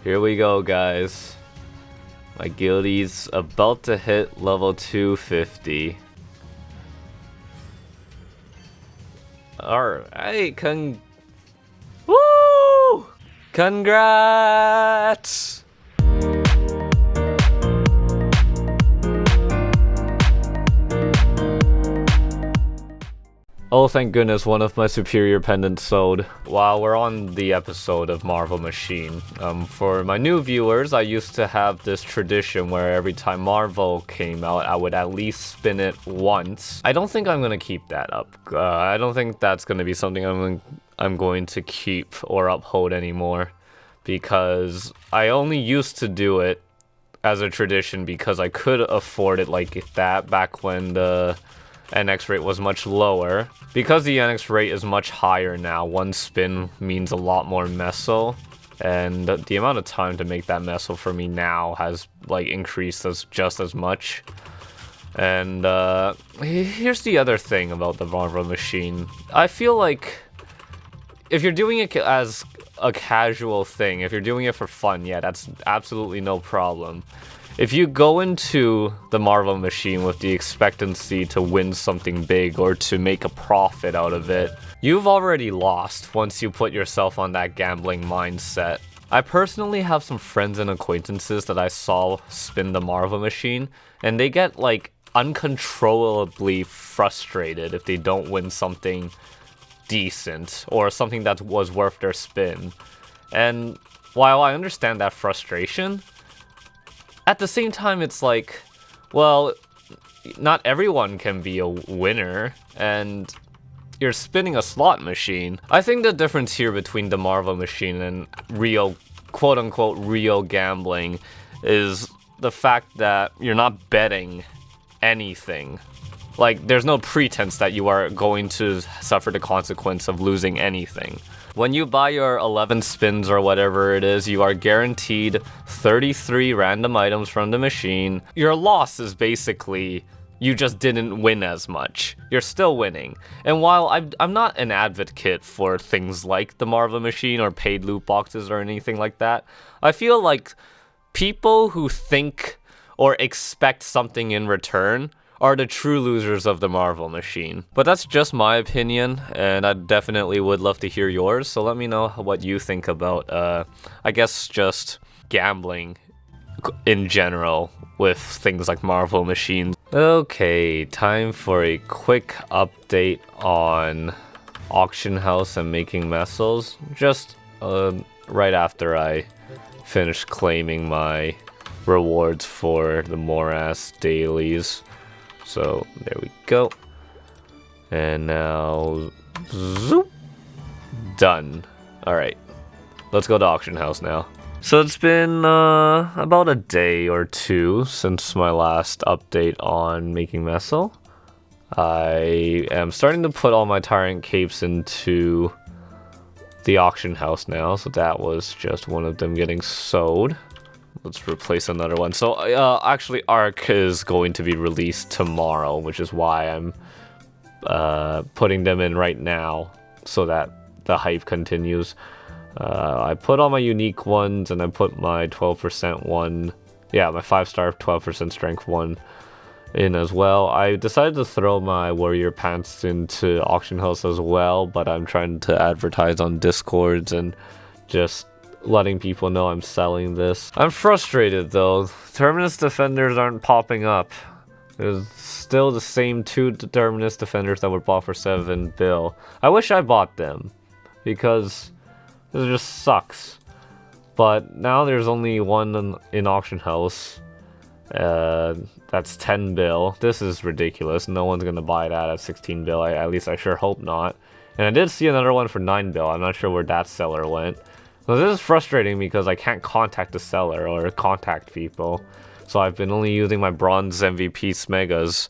Here we go, guys. My guildie's about to hit level 250. Alright, Woo! Congrats! Oh, thank goodness, one of my superior pendants sold. While we're on the episode of Marvel Machine, for my new viewers, I used to have this tradition where every time Marvel came out, I would at least spin it once. I don't think I'm gonna keep that up. I don't think that's gonna be something I'm going to keep or uphold anymore, because I only used to do it as a tradition because I could afford it like that back when the NX rate was much lower. Because the NX rate is much higher now, one spin means a lot more meso, and the amount of time to make that meso for me now has like increased just as much. And here's the other thing about the Marvel Machine. I feel like if you're doing it as a casual thing, if you're doing it for fun, yeah, that's absolutely no problem. If you go into the Marvel Machine with the expectancy to win something big or to make a profit out of it, you've already lost once you put yourself on that gambling mindset. I personally have some friends and acquaintances that I saw spin the Marvel Machine, and they get like uncontrollably frustrated if they don't win something decent or something that was worth their spin. And while I understand that frustration, at the same time, it's like, well, not everyone can be a winner, and you're spinning a slot machine. I think the difference here between the Marvel Machine and real, quote-unquote, real gambling is the fact that you're not betting anything. Like, there's no pretense that you are going to suffer the consequence of losing anything. When you buy your 11 spins or whatever it is, you are guaranteed 33 random items from the machine. Your loss is basically you just didn't win as much. You're still winning. And while I'm not an advocate for things like the Marvel Machine or paid loot boxes or anything like that, I feel like people who think or expect something in return are the true losers of the Marvel Machine. But that's just my opinion, and I definitely would love to hear yours, so let me know what you think about, I guess, just gambling in general with things like Marvel Machines. Okay, time for a quick update on Auction House and making Mesos, just right after I finish claiming my rewards for the Morass dailies. So there we go. And now, zoop, done. Alright, let's go to Auction House now. So it's been about a day or two since my last update on making Meso. I am starting to put all my Tyrant Capes into the Auction House now, so that was just one of them getting sold. Let's replace another one. So, actually, Arc is going to be released tomorrow, which is why I'm putting them in right now, so that the hype continues. I put all my unique ones, and I put my 12% one, yeah, my 5-star 12% strength one in as well. I decided to throw my warrior pants into Auction House as well, but I'm trying to advertise on Discords and just letting people know I'm selling this. I'm frustrated though. Terminus defenders aren't popping up. There's still the same 2 Terminus defenders that were bought for 7 bill. I wish I bought them, because this just sucks. But now there's only one in Auction House. That's 10 bill. This is ridiculous. No one's gonna buy that at 16 bill. At least I sure hope not. And I did see another one for 9 bill. I'm not sure where that seller went. So this is frustrating because I can't contact the seller or contact people. So I've been only using my bronze MVP Smegas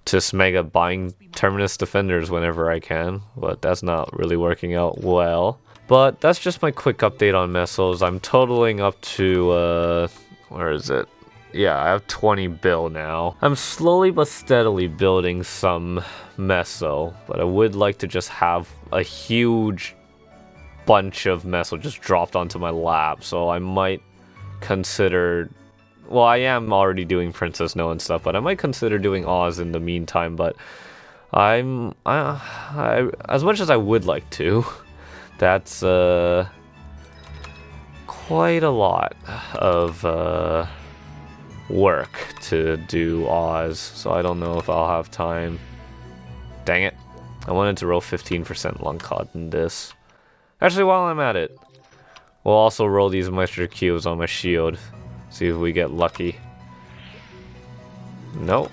to Smega buying Terminus defenders whenever I can. But that's not really working out well. But that's just my quick update on Mesos. I'm totaling up to, where is it? Yeah, I have 20 bill now. I'm slowly but steadily building some Meso. But I would like to just have a huge bunch of Mesos just dropped onto my lap, so I might consider... Well, I am already doing Princess No and stuff, but I might consider doing Oz in the meantime, but as much as I would like to, that's quite a lot of work to do Oz, so I don't know if I'll have time. Dang it. I wanted to roll 15% Lung Cod in this. Actually, while I'm at it, we'll also roll these Maestro Cubes on my shield. See if we get lucky. Nope.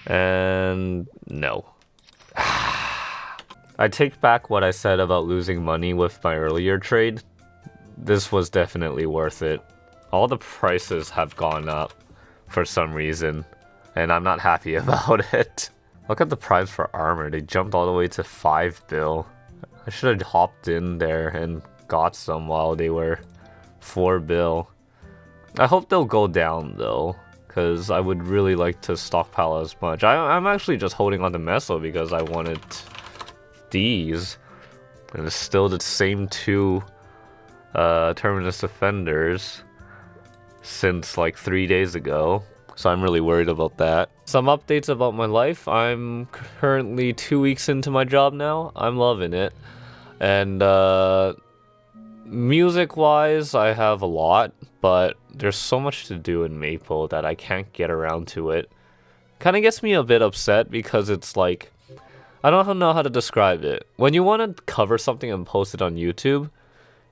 And no. I take back what I said about losing money with my earlier trade. This was definitely worth it. All the prices have gone up for some reason, and I'm not happy about it. Look at the price for armor. They jumped all the way to 5 bill. I should have hopped in there and got some while they were 4 bill. I hope they'll go down though, because I would really like to stockpile as much. I'm actually just holding on to Meso because I wanted these. And it's still the same 2 Terminus Defenders since like 3 days ago. So I'm really worried about that. Some updates about my life. I'm currently 2 weeks into my job now. I'm loving it. And music-wise, I have a lot, but there's so much to do in Maple that I can't get around to it. Kind of gets me a bit upset because it's like, I don't know how to describe it. When you want to cover something and post it on YouTube,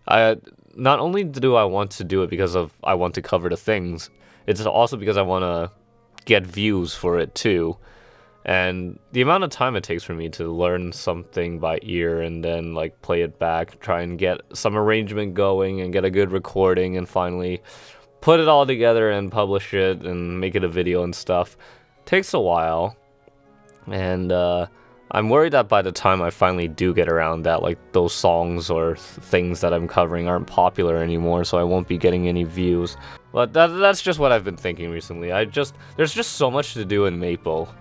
not only do I want to do it because I want to cover the things, it's also because I want to get views for it too. And the amount of time it takes for me to learn something by ear and then like play it back, try and get some arrangement going and get a good recording and finally put it all together and publish it and make it a video and stuff takes a while. And I'm worried that by the time I finally do get around that, like those songs or things that I'm covering aren't popular anymore, so I won't be getting any views. But that's just what I've been thinking recently. There's just so much to do in Maple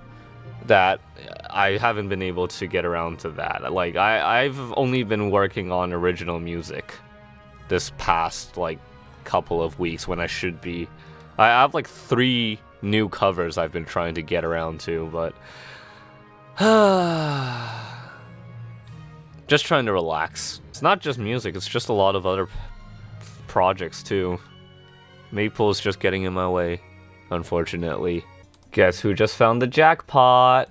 that I haven't been able to get around to that. Like, I've only been working on original music this past, like, couple of weeks when I should be. I have, like, 3 new covers I've been trying to get around to, but... just trying to relax. It's not just music, it's just a lot of other projects, too. Maple's just getting in my way, unfortunately. Guess who just found the jackpot?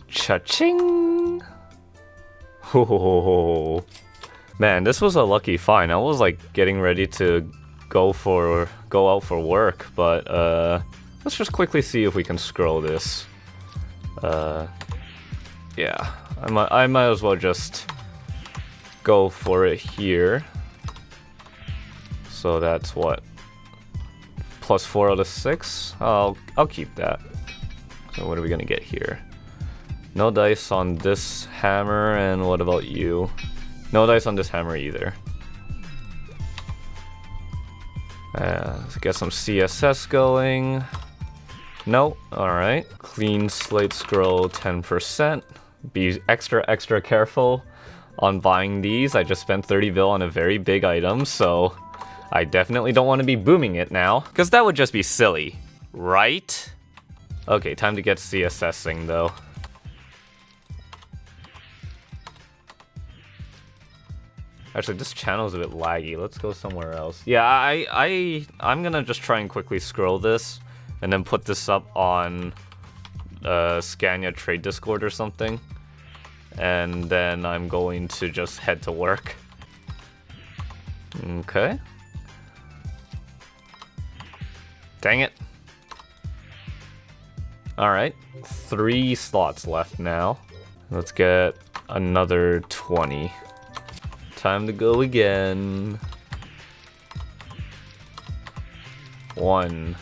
Cha-ching! Oh, man, this was a lucky find. I was like getting ready to go out for work, but let's just quickly see if we can scroll this. Yeah, I might as well just go for it here. So that's what? +4 out of 6? I'll keep that. So what are we gonna get here? No dice on this hammer, and what about you? No dice on this hammer either. Let's get some CSS going. Nope. Alright. Clean slate scroll 10%. Be extra careful on buying these. I just spent 30 bill on a very big item, so I definitely don't want to be booming it now, because that would just be silly, right? Okay, time to get CSSing though. Actually, this channel is a bit laggy. Let's go somewhere else. Yeah, I'm gonna just try and quickly scroll this and then put this up on Scania Trade Discord or something. And then I'm going to just head to work. Okay. Dang it. Alright, 3 slots left now. Let's get another 20. Time to go again. 1.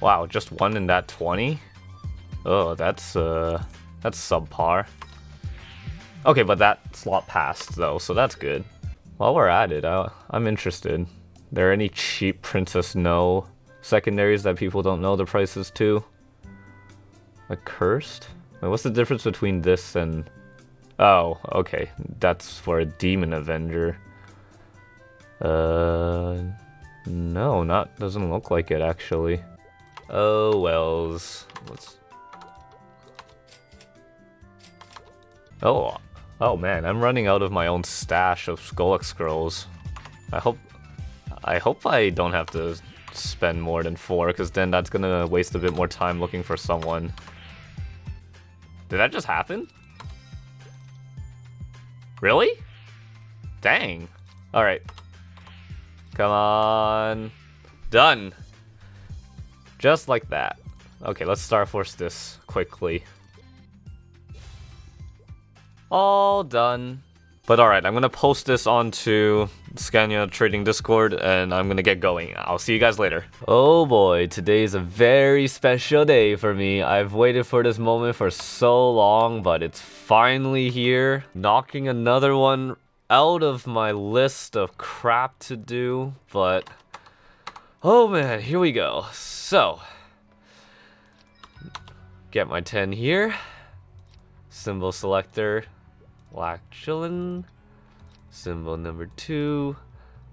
Wow, just one in that 20? Oh, that's subpar. Okay, but that slot passed though, so that's good. While we're at it, I'm interested. There any cheap Princess No secondaries that people don't know the prices to? Like Cursed? Wait, what's the difference between this and... Oh, okay. That's for a Demon Avenger. No, doesn't look like it actually. Oh wells. Oh man, I'm running out of my own stash of Skolak scrolls. I hope I don't have to spend more than 4, because then that's gonna waste a bit more time looking for someone. Did that just happen? Really? Dang. Alright. Come on. Done. Just like that. Okay, let's Star Force this quickly. All done. But alright, I'm gonna post this onto Scania Trading Discord and I'm gonna get going. I'll see you guys later. Oh boy, today's a very special day for me. I've waited for this moment for so long, but it's finally here. Knocking another one out of my list of crap to do, but oh man, here we go. So, get my 10 here. Symbol selector. Lactulin. Symbol number 2.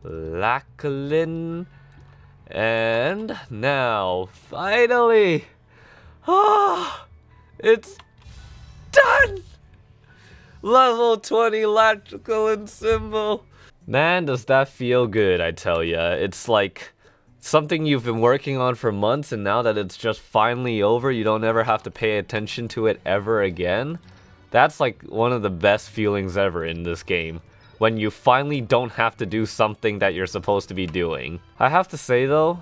Lactulin. And now, finally! Ah! It's done! Level 20 Lactulin symbol. Man, does that feel good, I tell ya. It's like something you've been working on for months, and now that it's just finally over, you don't ever have to pay attention to it ever again. That's like one of the best feelings ever in this game, when you finally don't have to do something that you're supposed to be doing. I have to say though,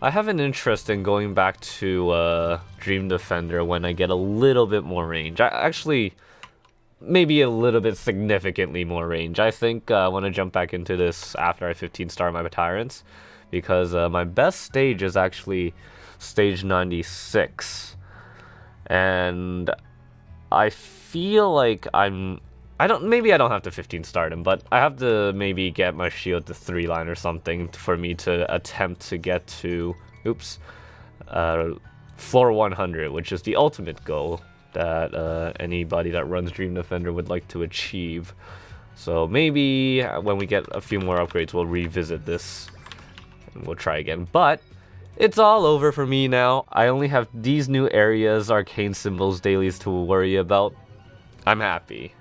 I have an interest in going back to Dream Defender when I get a little bit more range. Actually, maybe a little bit significantly more range. I think I want to jump back into this after I 15 star my Tyrants, because my best stage is actually stage 96. And I feel like maybe I don't have to 15 start him, but I have to maybe get my shield to 3-line or something for me to attempt to get to, floor 100, which is the ultimate goal that anybody that runs Dream Defender would like to achieve. So maybe when we get a few more upgrades, we'll revisit this and we'll try again. But it's all over for me now. I only have these new areas, arcane symbols, dailies to worry about. I'm happy.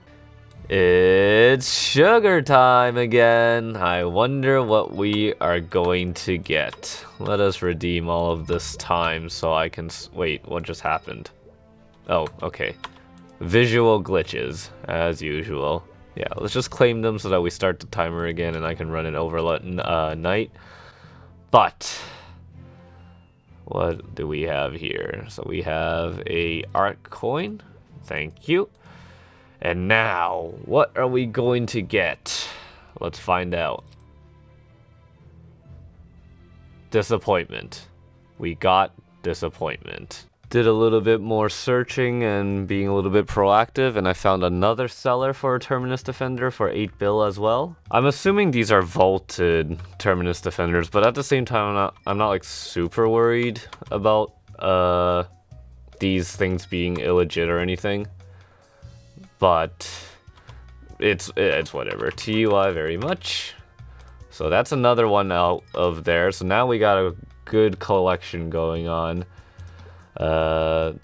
It's sugar time again. I wonder what we are going to get. Let us redeem all of this time so I can... Wait, what just happened? Oh, okay. Visual glitches, as usual. Yeah, let's just claim them so that we start the timer again and I can run it over night. But what do we have here? So we have a art coin. Thank you. And now, what are we going to get? Let's find out. Disappointment. We got disappointment. Did a little bit more searching and being a little bit proactive, and I found another seller for a Terminus Defender for 8 bill as well. I'm assuming these are vaulted Terminus Defenders, but at the same time, I'm not like super worried about these things being illegit or anything. But it's whatever. TUI very much. So that's another one out of there. So now we got a good collection going on. 4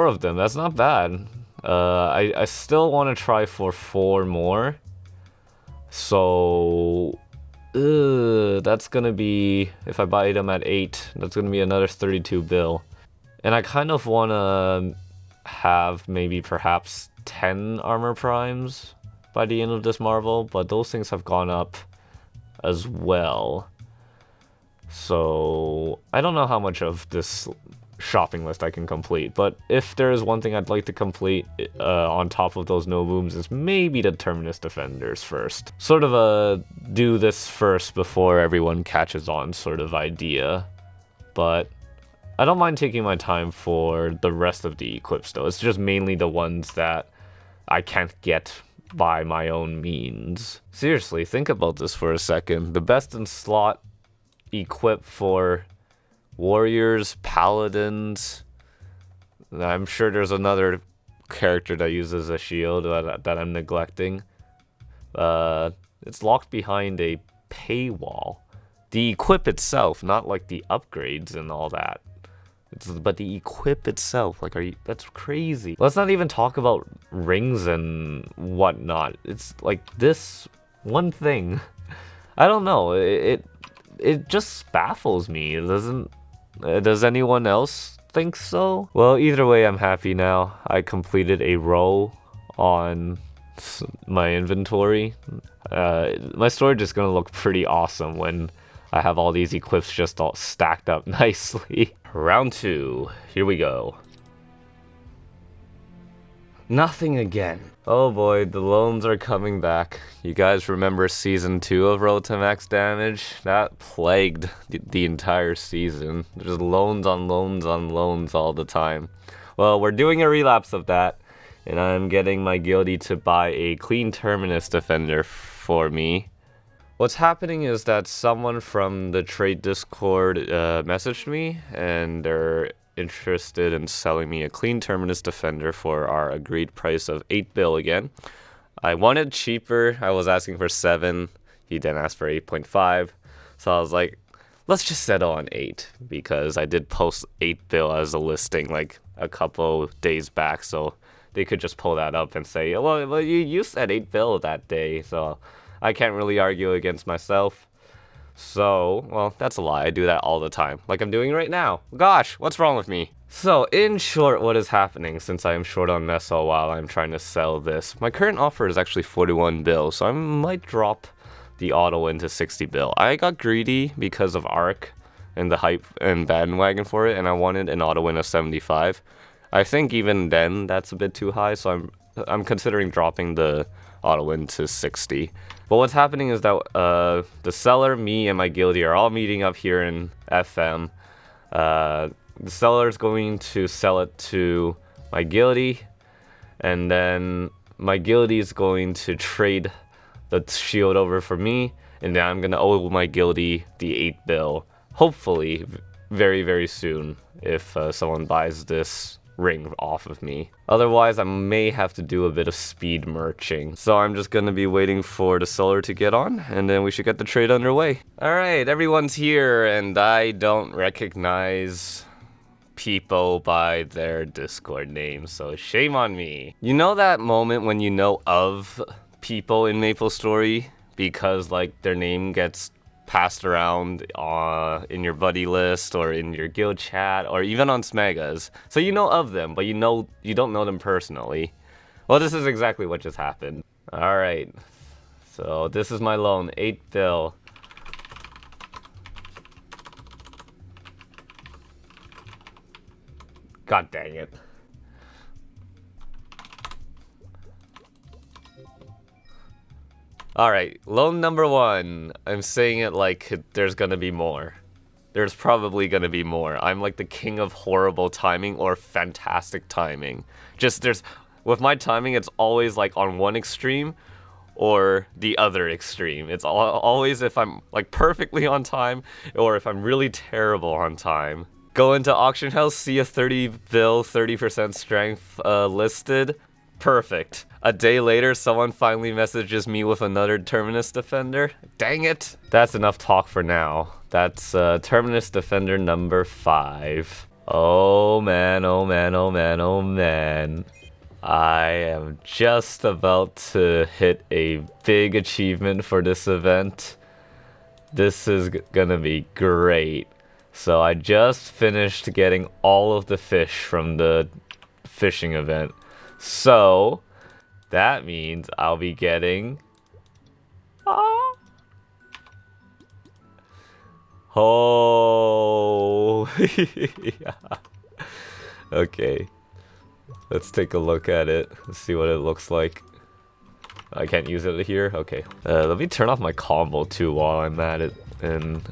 of them, that's not bad. I still want to try for 4 more. So that's gonna be, if I buy them at 8, that's gonna be another 32 bill. And I kind of want to have maybe perhaps 10 armor primes by the end of this Marvel, but those things have gone up as well. So I don't know how much of this shopping list I can complete, but if there is one thing I'd like to complete on top of those no booms is maybe the Terminus Defenders first. Sort of a do this first before everyone catches on sort of idea. but I don't mind taking my time for the rest of the equips though. It's just mainly the ones that I can't get by my own means. Seriously, think about this for a second. The best in slot equip for warriors, paladins. I'm sure there's another character that uses a shield that I'm neglecting. It's locked behind a paywall. The equip itself, not like the upgrades and all that. But the equip itself, like, that's crazy. Let's not even talk about rings and whatnot. It's like this one thing. I don't know. It just baffles me. It doesn't. Does anyone else think so? Well, either way, I'm happy now. I completed a row on my inventory. My storage is gonna look pretty awesome when I have all these equips just all stacked up nicely. Round 2, here we go. Nothing again. Oh boy, the loans are coming back. You guys remember season 2 of Road to Max Damage? That plagued the entire season. There's loans on loans on loans all the time. Well, we're doing a relapse of that, and I'm getting my guildie to buy a clean Terminus Defender for me. What's happening is that someone from the trade Discord messaged me, and they're interested in selling me a clean Terminus Defender for our agreed price of 8 bill again. I wanted cheaper. I was asking for 7. He then asked for 8.5. So I was like, let's just settle on 8, because I did post 8 bill as a listing like a couple days back, so they could just pull that up and say, well you said 8 bill that day, so I can't really argue against myself. So, well, that's a lie. I do that all the time, like I'm doing right now. Gosh, what's wrong with me? So, in short, what is happening since I am short on Mesos while I'm trying to sell this? My current offer is actually 41 bill, so I might drop the auto into 60 bill. I got greedy because of Arc and the hype and bandwagon for it, and I wanted an auto win of 75. I think even then that's a bit too high, so I'm considering dropping the auto win to 60. But what's happening is that the seller, me, and my guildie are all meeting up here in FM. The seller is going to sell it to my guildie, and then my guildie is going to trade the shield over for me, and then I'm gonna owe my guildie the 8 bill, hopefully very, very soon, if someone buys this ring off of me. Otherwise, I may have to do a bit of speed merching. So I'm just gonna be waiting for the seller to get on, and then we should get the trade underway. Alright, everyone's here, and I don't recognize people by their Discord names, so shame on me. You know that moment when you know of people in MapleStory because like their name gets passed around in your buddy list or in your guild chat or even on Smegas. So you know of them, but you don't know them personally. Well, this is exactly what just happened. Alright, so this is my loan, 8 bill. God dang it. Alright, loan number 1. I'm saying it like there's gonna be more. There's probably gonna be more. I'm like the king of horrible timing or fantastic timing. With my timing, it's always like on one extreme or the other extreme. It's always if I'm like perfectly on time or if I'm really terrible on time. Go into auction house, see a 30 bill, 30% strength listed. Perfect. A day later, someone finally messages me with another Terminus Defender. Dang it! That's enough talk for now. That's Terminus Defender number 5. Oh man, oh man, oh man, oh man. I am just about to hit a big achievement for this event. This is gonna be great. So I just finished getting all of the fish from the fishing event. So that means I'll be getting oh yeah. Okay, let's take a look at it. Let's see what it looks like. I can't use it here. Okay, let me turn off my combo too while I'm at it, and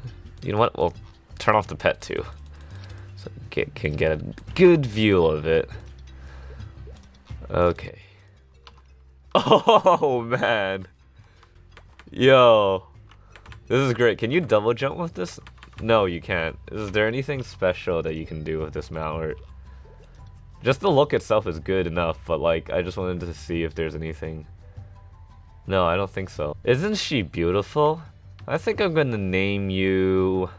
you know what, we'll turn off the pet too. can get a good view of it. Okay. Oh man. Yo. This is great. Can you double jump with this? No, you can't. Is there anything special that you can do with this mount? Just the look itself is good enough, but like, I just wanted to see if there's anything. No, I don't think so. Isn't she beautiful? I think I'm gonna name you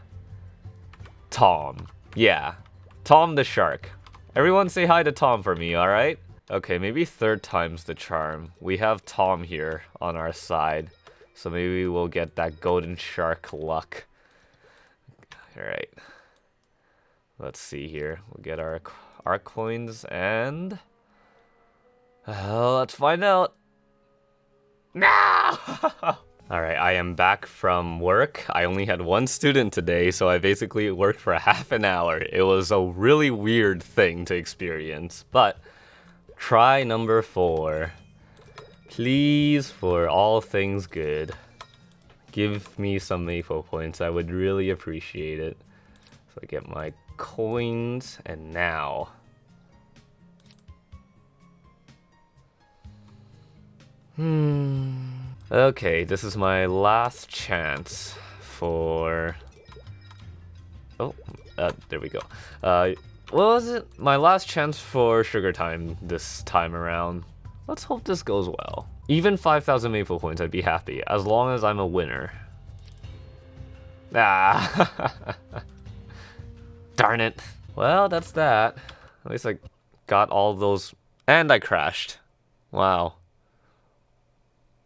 Tom. Yeah, Tom the shark. Everyone say hi to Tom for me, alright? Okay, maybe third time's the charm. We have Tom here on our side, so maybe we'll get that golden shark luck. Alright. Let's see here. We'll get our coins and... let's find out. No! Alright, I am back from work. I only had one student today, so I basically worked for half an hour. It was a really weird thing to experience, but try number 4. Please, for all things good, give me some maple points. I would really appreciate it. So I get my coins, and now... Okay, this is my last chance for... Oh, there we go. What was it? My last chance for sugar time this time around. Let's hope this goes well. Even 5,000 maple points, I'd be happy, as long as I'm a winner. Ah, darn it. Well, that's that. At least I got all those, and I crashed. Wow.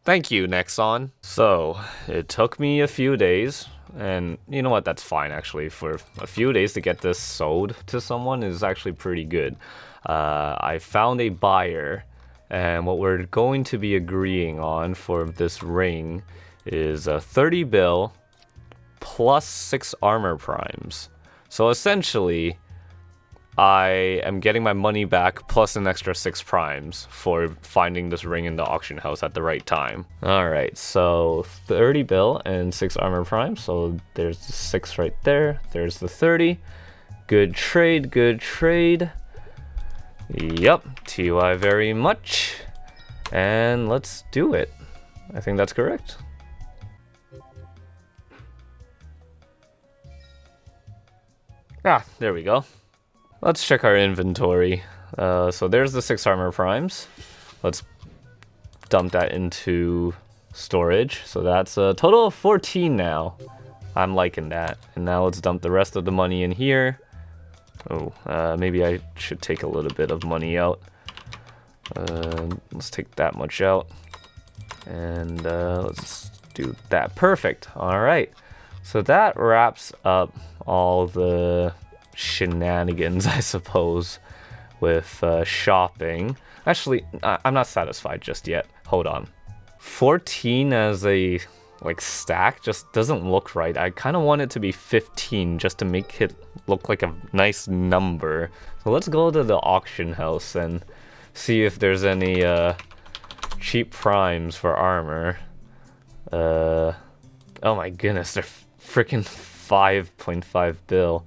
Thank you, Nexon. So, it took me a few days, and you know what, that's fine actually. For a few days to get this sold to someone is actually pretty good. I found a buyer, and what we're going to be agreeing on for this ring is a 30 bill plus 6 armor primes. So essentially, I am getting my money back plus an extra 6 primes for finding this ring in the auction house at the right time. Alright, so 30 bill and 6 armor primes. So there's the 6 right there. There's the 30. Good trade, good trade. Yup, TY very much. And let's do it. I think that's correct. Ah, there we go. Let's check our inventory. So there's the 6 armor primes. Let's dump that into storage. So that's a total of 14 now. I'm liking that. And now let's dump the rest of the money in here. Oh, maybe I should take a little bit of money out. Let's take that much out. And let's do that. Perfect. All right. So that wraps up all the shenanigans, I suppose, with shopping. Actually, I'm not satisfied just yet. Hold on. 14 as a stack just doesn't look right. I kind of want it to be 15 just to make it look like a nice number. So let's go to the auction house and see if there's any cheap primes for armor. Oh my goodness, they're freaking 5.5 bill.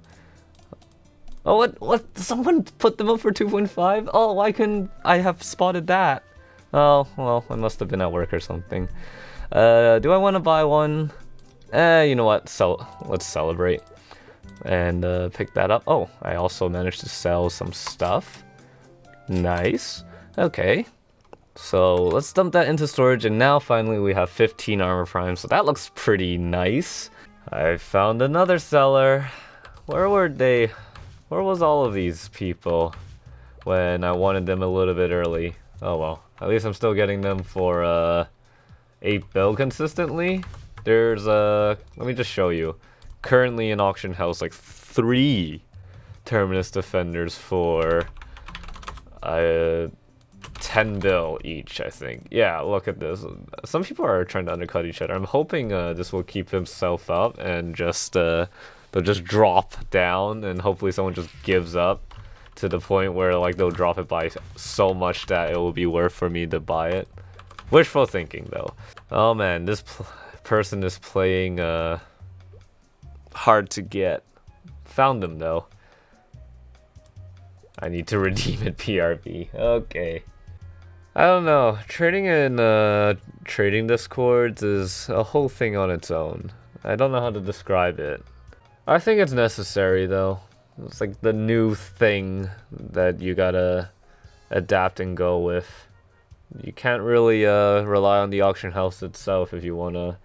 Oh, what? Someone put them up for 2.5? Oh, why couldn't I have spotted that? Oh, well, I must have been at work or something. Do I want to buy one? You know what? Let's celebrate. And pick that up. Oh, I also managed to sell some stuff. Nice. Okay. So let's dump that into storage, and now finally we have 15 armor primes. So that looks pretty nice. I found another seller. Where were they? Where was all of these people when I wanted them a little bit early? Oh well, at least I'm still getting them for 8 bill consistently. There's let me just show you. Currently in auction house, like 3 Terminus Defenders for 10 bill each, I think. Yeah, look at this. Some people are trying to undercut each other. I'm hoping this will keep himself up and just they'll just drop down, and hopefully someone just gives up to the point where like they'll drop it by so much that it will be worth for me to buy it. Wishful thinking though. Oh man, this person is playing hard to get. Found them though. I need to redeem it PRP. Okay. I don't know. Trading in trading discords is a whole thing on its own. I don't know how to describe it. I think it's necessary though. It's like the new thing that you gotta adapt and go with. You can't really rely on the auction house itself if you wanna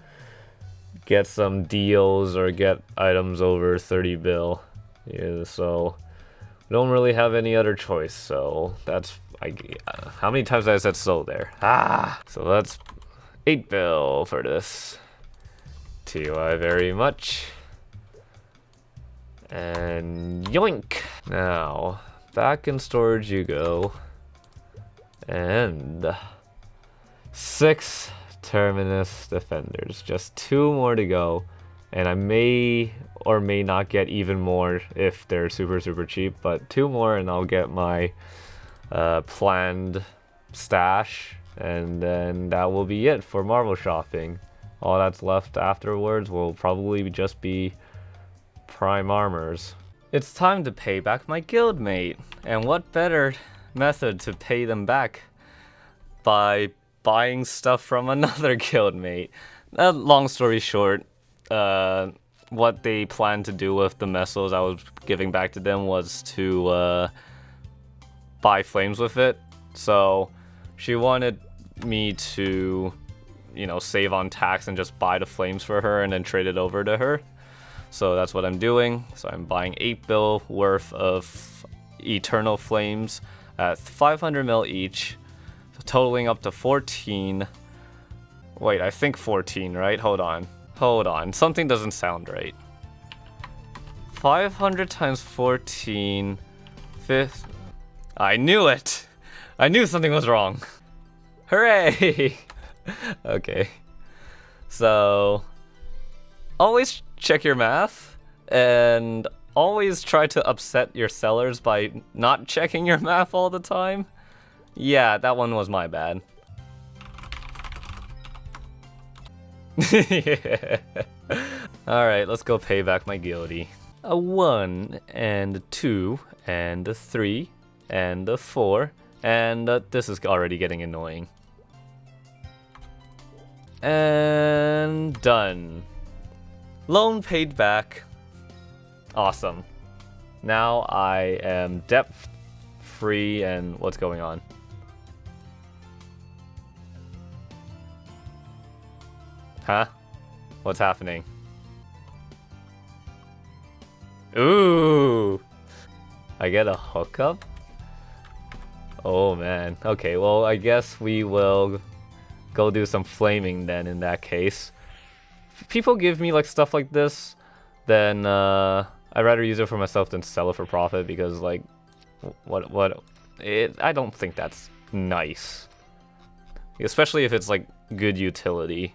get some deals or get items over 30 bill. Yeah, so we don't really have any other choice. So that's how many times I said so there? So that's 8 bill for this. TY very much. And yoink! Now, back in storage you go. And 6 Terminus Defenders. Just 2 more to go. And I may or may not get even more if they're super cheap. But 2 more and I'll get my planned stash, and then that will be it for Marvel shopping. All that's left afterwards will probably just be prime armors. It's time to pay back my guildmate, and what better method to pay them back by buying stuff from another guildmate. Long story short, what they planned to do with the Mesos I was giving back to them was to buy flames with it. So she wanted me to, you know, save on tax and just buy the flames for her and then trade it over to her. So that's what I'm doing. So I'm buying 8 bill worth of eternal flames at 500 mil each, totaling up to 14. Wait, I think 14, right? Hold on. Something doesn't sound right. 500 times 14, I knew it! I knew something was wrong. Hooray! Okay. So, always check your math, and always try to upset your sellers by not checking your math all the time. Yeah, that one was my bad. Yeah. Alright, let's go pay back my guildie. A 1, and a 2, and a 3, and a 4, and this is already getting annoying. And done. Loan paid back. Awesome. Now I am debt free, and what's going on? Huh? What's happening? Ooh! I get a hookup? Oh man. Okay, well I guess we will go do some flaming then in that case. If people give me like stuff like this, then I'd rather use it for myself than sell it for profit, because like I don't think that's nice. Especially if it's like good utility.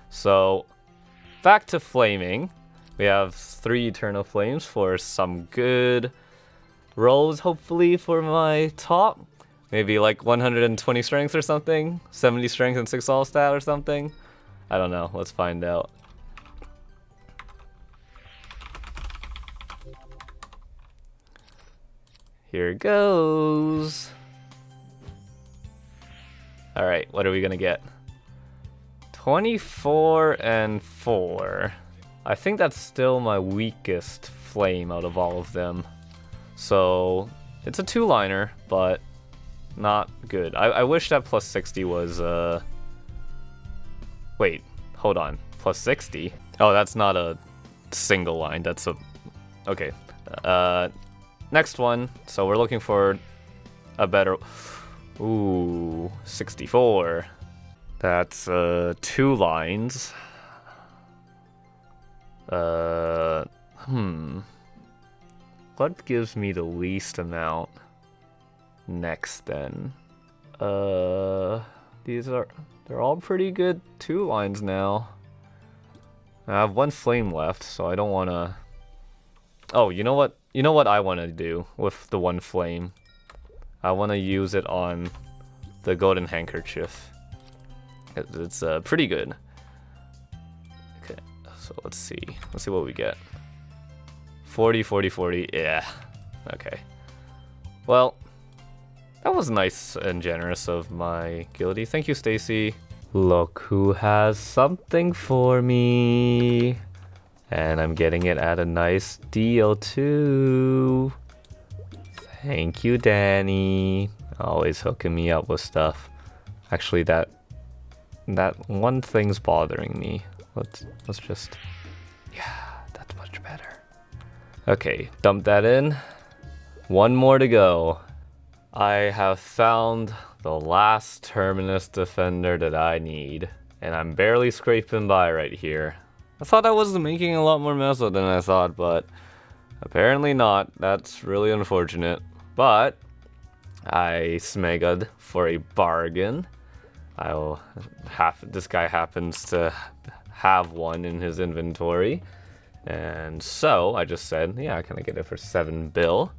So back to flaming. We have 3 eternal flames for some good rolls, hopefully, for my top. Maybe like 120 strength or something, 70 strength and 6 all stat or something. I don't know, let's find out. Here goes. Alright, what are we gonna get? 24 and 4. I think that's still my weakest flame out of all of them. So it's a 2-liner, but not good. I wish that plus 60 was wait, hold on. Plus 60? Oh, that's not a single line. That's a okay. Next one. So we're looking for a better. Ooh, 64. That's 2 lines. What gives me the least amount next then? They're all pretty good 2 lines now. I have 1 flame left, so I don't wanna. Oh, you know what? You know what I wanna do with the 1 flame? I wanna use it on the golden handkerchief. It's pretty good. Okay, so let's see. Let's see what we get. 40, 40, 40. Yeah. Okay. Well, that was nice and generous of my guildie. Thank you, Stacy. Look who has something for me. And I'm getting it at a nice deal too. Thank you, Danny. Always hooking me up with stuff. Actually, that one thing's bothering me. Let's just... Yeah, that's much better. Okay, dump that in. One more to go. I have found the last Terminus Defender that I need. And I'm barely scraping by right here. I thought I was making a lot more Meso than I thought, but apparently not. That's really unfortunate. But I smegad for a bargain. This guy happens to have one in his inventory. And so I just said, yeah, can I get it for 7 bill?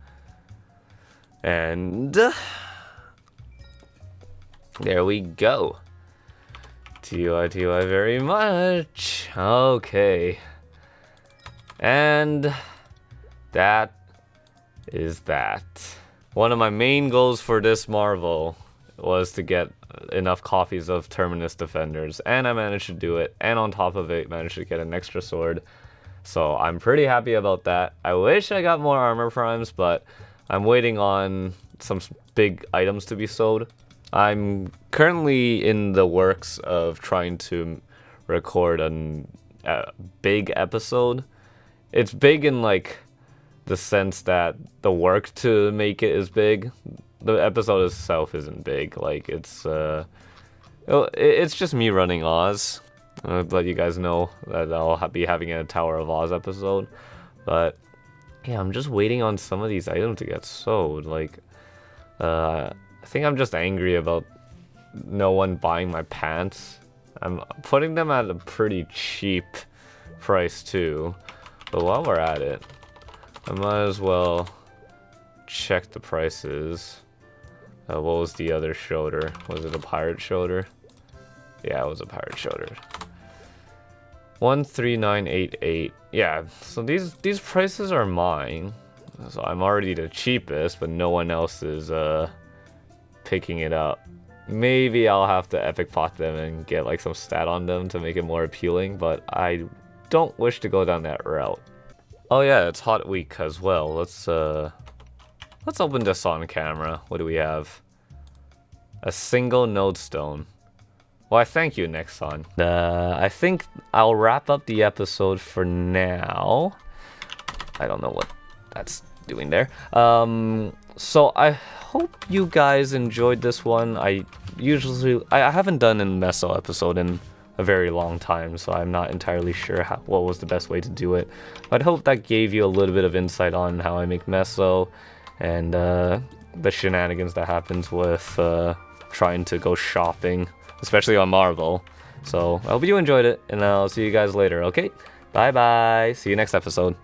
And there we go. TUI very much. Okay. And that is that. One of my main goals for this Marvel was to get enough copies of Terminus Defenders, and I managed to do it, and on top of it, managed to get an extra sword. So I'm pretty happy about that. I wish I got more armor primes, but I'm waiting on some big items to be sold. I'm currently in the works of trying to record a big episode. It's big in like the sense that the work to make it is big. The episode itself isn't big. Like it's just me running Oz. I'll let you guys know that I'll be having a Tower of Oz episode. But yeah, I'm just waiting on some of these items to get sold. Like I think I'm just angry about no one buying my pants. I'm putting them at a pretty cheap price too. But while we're at it, I might as well check the prices. What was the other shoulder? Was it a pirate shoulder? Yeah, it was a pirate shoulder. 13988. Yeah, so these prices are mine. So I'm already the cheapest, but no one else is picking it up. Maybe I'll have to epic pot them and get like some stat on them to make it more appealing, but I don't wish to go down that route. Oh yeah, it's Hot Week as well. Let's open this on camera. What do we have? A single node stone. Why, thank you, Nexon. I think I'll wrap up the episode for now. I don't know what that's doing there. So I hope you guys enjoyed this one. I haven't done a Meso episode in a very long time, so I'm not entirely sure what was the best way to do it. But I hope that gave you a little bit of insight on how I make Meso and the shenanigans that happens with trying to go shopping, especially on Marvel. So I hope you enjoyed it, and I'll see you guys later, okay? Bye bye. See you next episode.